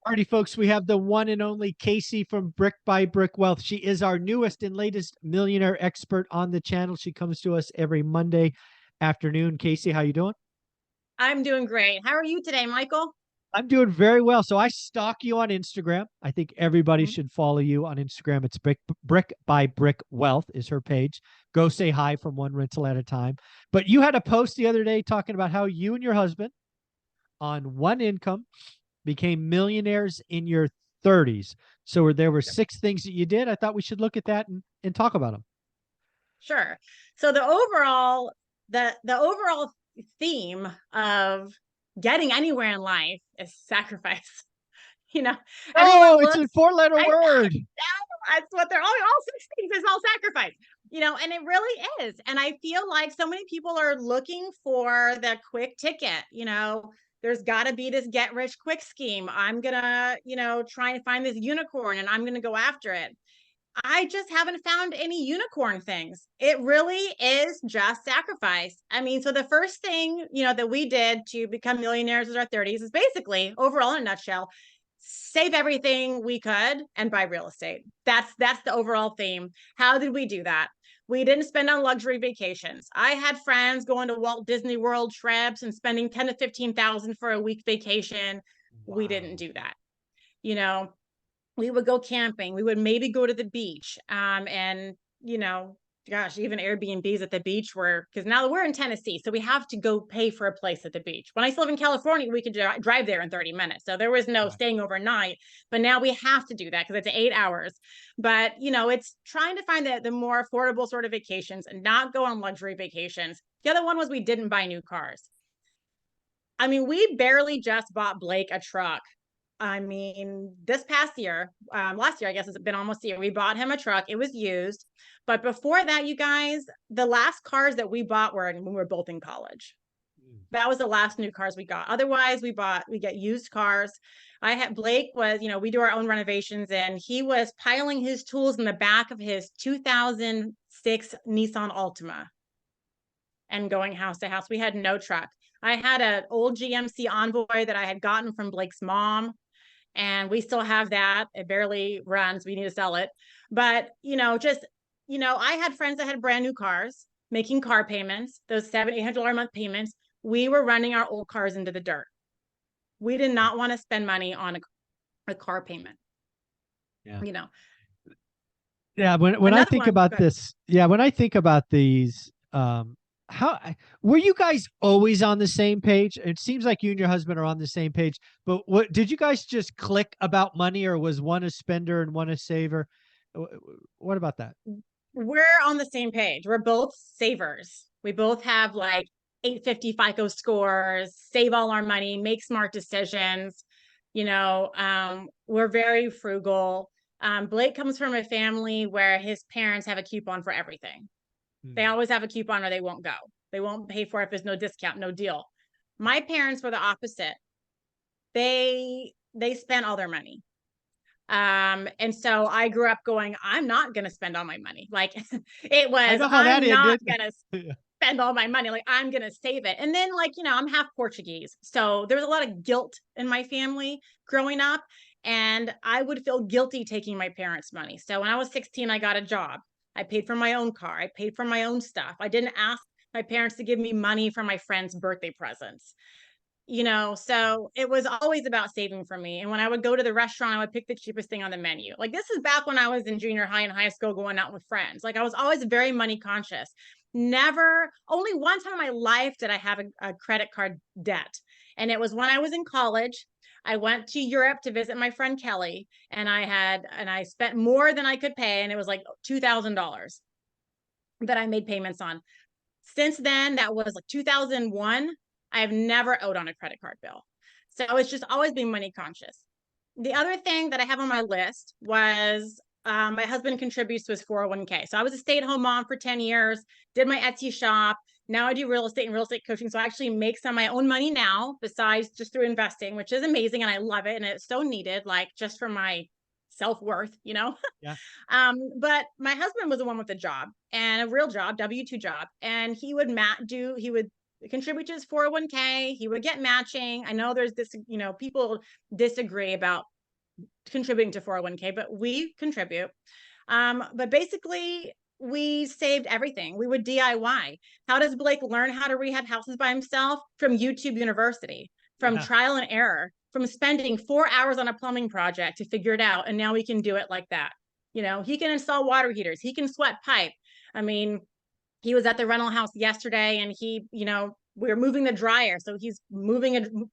Alrighty, folks, we have the one and only Casey from Brick by Brick Wealth. She is our newest and latest millionaire expert on the channel. She comes to us every Monday afternoon. Casey, how you doing? I'm doing great. How are you today, Michael? I'm doing very well. So I stalk you on Instagram. I think everybody Mhm. should follow you on Instagram. It's Brick by Brick Wealth is her page. Go say hi from one rental at a time. But you had a post the other day talking about how you and your husband on one income became millionaires in your 30s. So there were Yep. six things that you did. I thought we should look at that and talk about them. Sure. So the overall theme of getting anywhere in life is sacrifice. You know, Oh, everyone it's a looks, four-letter I word. that's what they're all six things is all sacrifice. And it really is. And I feel like so many people are looking for the quick ticket. There's got to be this get rich quick scheme. I'm gonna, try and find this unicorn and I'm gonna go after it. I just haven't found any unicorn things. It really is just sacrifice. I mean, so the first thing, that we did to become millionaires in our 30s is basically, overall in a nutshell, save everything we could and buy real estate. That's the overall theme. How did we do that? We didn't spend on luxury vacations. I had friends going to Walt Disney World trips and spending 10 to 15,000 for a week vacation. We didn't Wow. do that. You know, we would go camping. We would maybe go to the beach. And gosh, even Airbnbs at the beach were, because now we're in Tennessee, so we have to go pay for a place at the beach. When I used to live in California, we could drive there in 30 minutes. So there was no Right. staying overnight. But now we have to do that because it's 8 hours. But it's trying to find the more affordable sort of vacations and not go on luxury vacations. The other one was we didn't buy new cars. I mean, we barely just bought Blake a truck. I mean, this past year, last year, I guess it's been almost a year, we bought him a truck. It was used. But before that, you guys, the last cars that we bought were when we were both in college. Mm. That was the last new cars we got. Otherwise, we get used cars. Blake was, we do our own renovations, and he was piling his tools in the back of his 2006 Nissan Altima and going house to house. We had no truck. I had an old GMC Envoy that I had gotten from Blake's mom, and we still have that. It barely runs. We need to sell it. But, I had friends that had brand new cars, making car payments, those $700-800 a month payments. We were running our old cars into the dirt. We did not want to spend money on a car payment. Yeah. You know, Yeah. When I another think one, about good. this, yeah, when I think about these, how were you guys always on the same page? It seems like you and your husband are on the same page, but what did you guys just click about money, or was one a spender and one a saver? What about that? We're on the same page. We're both savers. We both have like 850 FICO scores, save all our money, make smart decisions. We're very frugal. Blake comes from a family where his parents have a coupon for everything. They Hmm. always have a coupon or they won't go. They won't pay for it if there's no discount, no deal. My parents were the opposite. They spent all their money. And so I grew up going, I'm not going to spend all my money. Like it I was, know how that I'm not ended. going to Yeah. spend all my money. Like I'm going to save it. And then I'm half Portuguese. So there was a lot of guilt in my family growing up. And I would feel guilty taking my parents' money. So when I was 16, I got a job. I paid for my own car. I paid for my own stuff. I didn't ask my parents to give me money for my friends' birthday presents. So it was always about saving for me. And when I would go to the restaurant, I would pick the cheapest thing on the menu. Like this is back when I was in junior high and high school going out with friends. Like I was always very money conscious. Never, only one time in my life did I have a credit card debt. And it was when I was in college. I went to Europe to visit my friend Kelly, and I spent more than I could pay. And it was like $2,000 that I made payments on. Since then, that was like 2001. I have never owed on a credit card bill. So it's just always been money conscious. The other thing that I have on my list was my husband contributes to his 401k. So I was a stay-at-home mom for 10 years, did my Etsy shop. Now I do real estate and real estate coaching. So I actually make some of my own money now, besides just through investing, which is amazing. And I love it. And it's so needed, like just for my self-worth. Yeah. But my husband was the one with a job, and a real job, W-2 job. And he would contribute to his 401k. He would get matching. I know there's this, people disagree about contributing to 401k, but we contribute. But basically, we saved everything. We would DIY. How does Blake learn how to rehab houses by himself? From YouTube University, from trial and error, from spending 4 hours on a plumbing project to figure it out. And now we can do it like that. You know, he can install water heaters. He can sweat pipe. I mean, he was at the rental house yesterday and he, you know, we were moving the dryer. So he's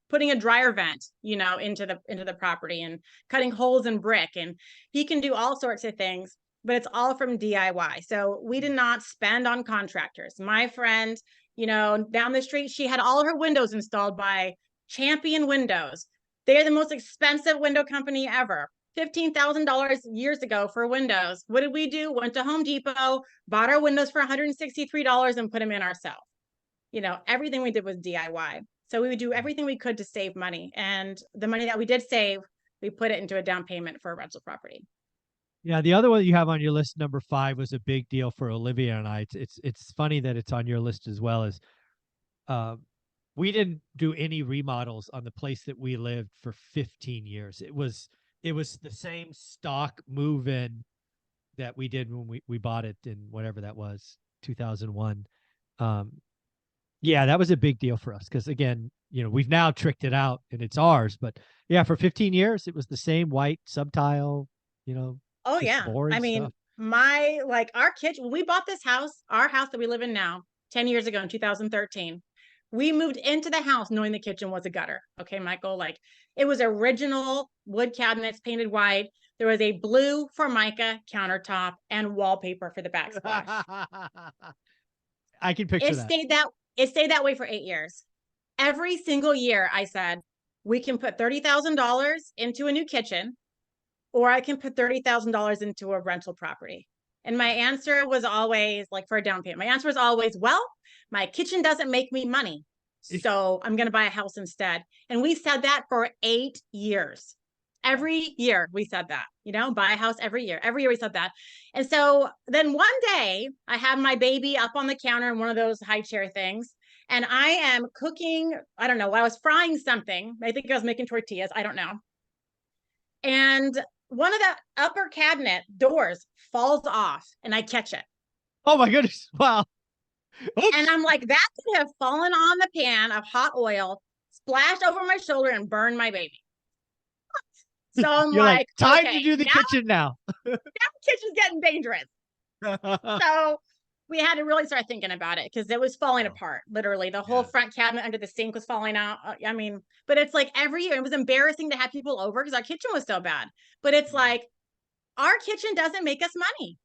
putting a dryer vent, you know, into the property and cutting holes in brick. And he can do all sorts of things, but it's all from DIY. So we did not spend on contractors. My friend, you know, down the street, she had all her windows installed by Champion Windows. They're the most expensive window company ever. $15,000 years ago for windows. What did we do? Went to Home Depot, bought our windows for $163 and put them in ourselves. You know, everything we did was DIY. So we would do everything we could to save money. And the money that we did save, we put it into a down payment for a rental property. Yeah, the other one you have on your list, number 5, was a big deal for Olivia and I. It's funny that it's on your list as well. As we didn't do any remodels on the place that we lived for 15 years. It was the same stock move-in that we did when we bought it in whatever that was, 2001. Yeah, that was a big deal for us because, again, you know, we've now tricked it out and it's ours. But yeah, for 15 years, it was the same white subtile, you know, Oh just yeah. boring I mean, stuff. our kitchen, when we bought this house, our house that we live in now, 10 years ago in 2013, we moved into the house knowing the kitchen was a gutter. Okay, Michael, like it was original wood cabinets painted white. There was a blue Formica countertop and wallpaper for the backsplash. I can picture It that. stayed that way for 8 years. Every single year I said, we can put $30,000 into a new kitchen, or I can put $30,000 into a rental property. And my answer was always, like, for a down payment, my answer was always, well, my kitchen doesn't make me money, so I'm going to buy a house instead. And we said that for 8 years. Every year we said that, you know, buy a house every year. Every year we said that. And so then one day I have my baby up on the counter in one of those high chair things. And I am cooking, I don't know, I was frying something. I think I was making tortillas. I don't know. And one of the upper cabinet doors falls off and I catch it. Oh my goodness. Wow. Oops. And I'm like, that could have fallen on the pan of hot oil, splashed over my shoulder and burned my baby. So I'm like, time okay, to do the kitchen now. Now the kitchen's getting dangerous. So we had to really start thinking about it because it was falling apart. Literally, the whole front cabinet under the sink was falling out. I mean, but it's like every year it was embarrassing to have people over because our kitchen was so bad. But it's like our kitchen doesn't make us money.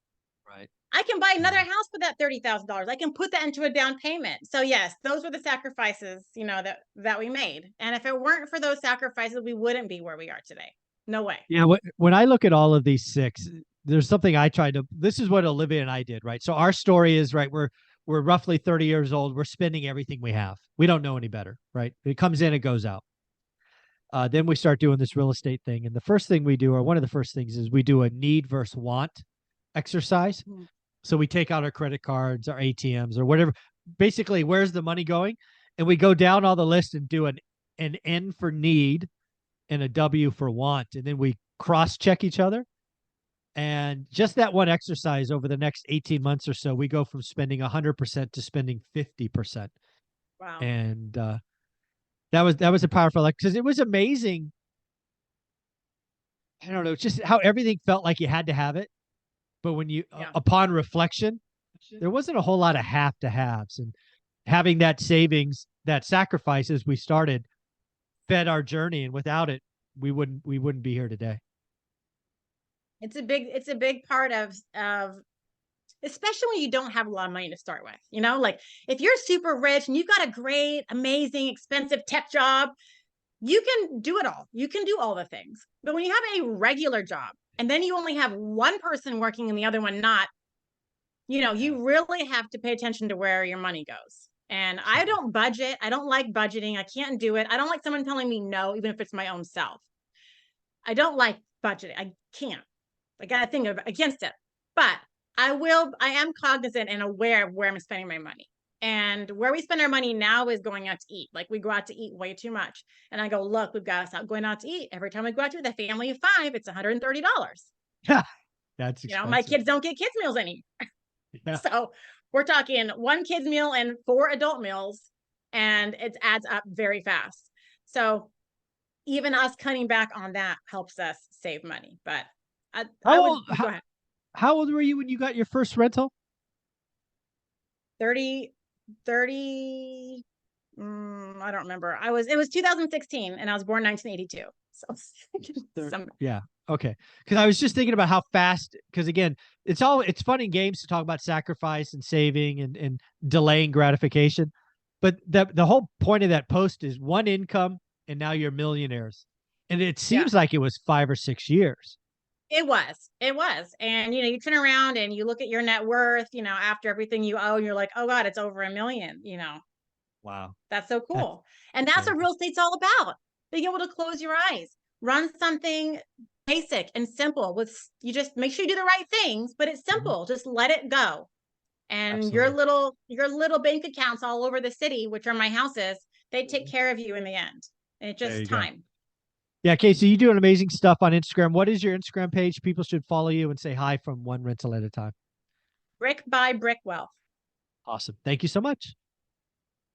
Right. I can buy another house for that $30,000. I can put that into a down payment. So yes, those were the sacrifices, you know, that we made. And if it weren't for those sacrifices, we wouldn't be where we are today. No way. Yeah. When I look at all of these 6, there's something I tried to. This is what Olivia and I did, right? So our story is, right, we're roughly 30 years old. We're spending everything we have. We don't know any better, right? It comes in, it goes out. Then we start doing this real estate thing, and the first thing we do, or one of the first things, is we do a need versus want exercise. So we take out our credit cards, our ATMs, or whatever. Basically, where's the money going? And we go down all the list and do an N for need and a W for want, and then we cross check each other. And just that one exercise over the next 18 months or so, we go from spending 100% to spending 50%. Wow. And that was a powerful, like, because it was amazing. I don't know, just how everything felt like you had to have it. But when you, upon reflection, there wasn't a whole lot of have to haves. And having that savings, that sacrifices we started, fed our journey. And without it, we wouldn't be here today. It's a big part of especially when you don't have a lot of money to start with, you know, like if you're super rich and you've got a great, amazing, expensive tech job, you can do it all. You can do all the things. But when you have a regular job and then you only have one person working and the other one not, you know, you really have to pay attention to where your money goes. And I don't budget. I don't like budgeting. I can't do it. I don't like someone telling me no, even if it's my own self. I don't like budgeting. I can't. I got to think against it. But I am cognizant and aware of where I'm spending my money. And where we spend our money now is going out to eat. Like we go out to eat way too much. And I go, look, we've got us out going out to eat. Every time we go out to eat, the family of 5, it's $130. That's My expensive. kids don't get kids meals anymore. Yeah. So we're talking 1 kid's meal and 4 adult meals, and it adds up very fast. So even us cutting back on that helps us save money. But I How would old go ahead. how old were you when you got your first rental? 30, 30. I don't remember. It was 2016 and I was born 1982. So some, Yeah. Okay. Because I was just thinking about how fast, because again, it's fun in games to talk about sacrifice and saving and delaying gratification. But the whole point of that post is one income and now you're millionaires. And it yeah, seems like it was 5 or 6 years. it was. And, you turn around and you look at your net worth, after everything you owe, and you're like, oh God, it's over $1 million, Wow. That's so That's cool. And that's what crazy. real estate's all about. Being able to close your eyes, run something basic and simple with you just make sure you do the right things, but it's Mhm. simple. Just let it go. And Absolutely. your little bank accounts all over the city, which are my houses, they take Mhm. care of you in the end. And it's There just you go. time. Yeah, Casey, you doing amazing stuff on Instagram. What is your Instagram page? People should follow you and say hi from one rental at a time. Brick by brick wealth. Awesome. Thank you so much.